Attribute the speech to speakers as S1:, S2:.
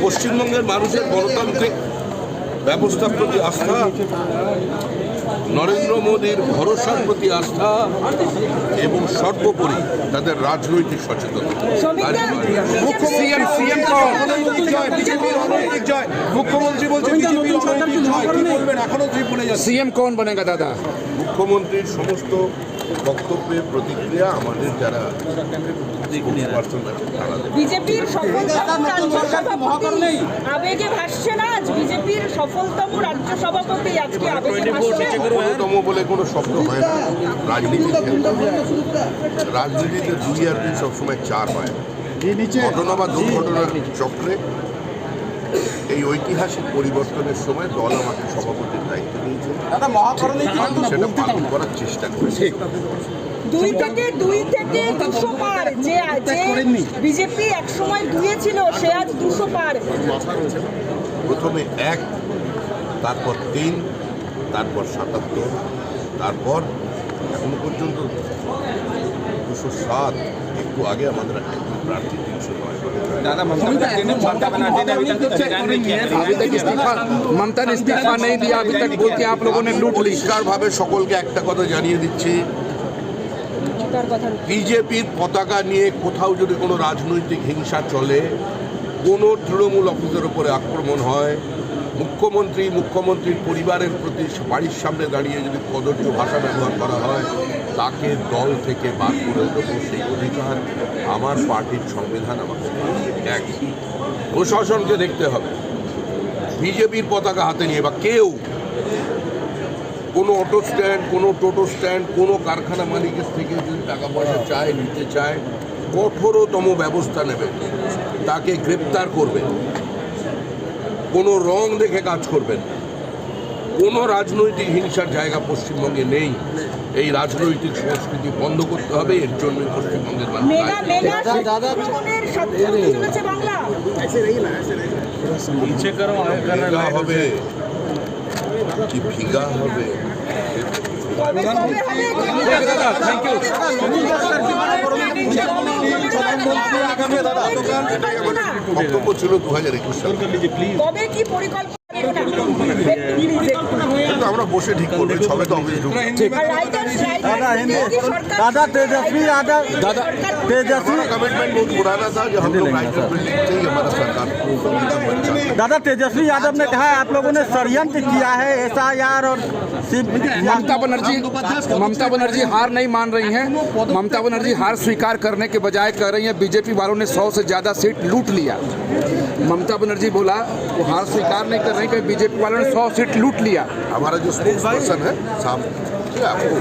S1: পশ্চিমবঙ্গের মানুষের গণতান্ত্রিক ব্যবস্থার প্রতি আস্থা, নরেন্দ্র মোদীর ভরসার প্রতি আস্থা এবং সর্বোপরি তাদের রাজনৈতিক সচেতনতা।
S2: মুখ্যমন্ত্রী বলছেন সিএম কौन बनेगा दादा?
S1: মুখ্যমন্ত্রীর সমস্ত বক্তব্যের প্রতিক্রিয়া আমাদের যারা
S3: বিজেপির সফলতম রাজ্য সভাপতি আবেগে ভাসছে না আজ। বিজেপির সফলতম রাজ্য সভাপতি আজকে আবেগে ভাসছে।
S1: সফলতম বলে কোনো শব্দ হয় না রাজনীতির ক্ষেত্রে। রাজনীতিতে 2 আর 2 সবসময় 4 হয়। ঘটনা বা দুর্ঘটনার চক্রে এই ঐতিহাসিক পরিবর্তনের সময় দল আমাকে সভাপতির দায়িত্ব দিয়েছে, আমি সেটা পালন করার চেষ্টা করেছি।
S3: 2 থেকে 200 পার যে বিজেপি একসময় 2 ছিল, সে আজ 200 পার।
S1: প্রথমে 1, তারপর 3, তারপর 77, তারপর এখনো পর্যন্ত 207। একটু আগে আমাদের প্রার্থী 309।
S2: ममता ने इस्तीफा नहीं दिया अभी तक, बोलते आप लोगों ने लूट ली।
S1: পরিষ্কারভাবে সকলকে একটা কথা জানিয়ে দিচ্ছি, বিজেপির পতাকা নিয়ে কোথাও যদি কোনো রাজনৈতিক হিংসা চলে, কোনো তৃণমূল অফিসের উপরে আক্রমণ হয়, মুখ্যমন্ত্রীর পরিবারের প্রতি বাড়ির সামনে দাঁড়িয়ে যদি কদর্য ভাষা ব্যবহার করা হয়, তাকে দল থেকে বাদ করে দেবো। সেই অধিকার আমার পার্টির সংবিধান আমাকে। এক, প্রশাসনকে দেখতে হবে বিজেপির পতাকা হাতে নিয়ে বা কেউ কোনো অটো স্ট্যান্ড, কোনো টোটো স্ট্যান্ড, কোনো কারখানা মালিকের থেকে যদি টাকা পয়সা চায়, নিতে চায়, কঠোরতম ব্যবস্থা নেবে, তাকে গ্রেপ্তার করবে। কোনো রং দেখে কাজ করবেন। কোনো রাজনৈতিক হিংসার জায়গা পশ্চিমবঙ্গে নেই। এই রাজনৈতিক সংস্কৃতি বন্ধ করতে হবে। এর জন্য পশ্চিমবঙ্গের মানুষ হবে কি ভিগা হবে। বক্তব্য ছিল 2021 সালে। আমরা বসে ঠিক করবো, সবে তো অফিস ঢুকবে।
S4: दादा तेजस्वी यादव,
S1: कमिटमेंट बहुत पुराना था जो हम लोग राइटर बिल्डिंग से ही हमारा सरकार।
S4: दादा तेजस्वी यादव ने कहा है आप लोगों ने षड्यंत्र किया है SIR और
S2: ममता बनर्जी हार नहीं मान रही हैं। ममता बनर्जी हार स्वीकार करने के बजाय कह रही हैं बीजेपी वालों ने 100 से ज़्यादा सीट लूट लिया। ममता बनर्जी बोला वो हार स्वीकार नहीं कर रही कि बीजेपी वालों ने 100 सीट लूट लिया।
S1: हमारा जो स्पोक्स पर्सन है साहब, आपको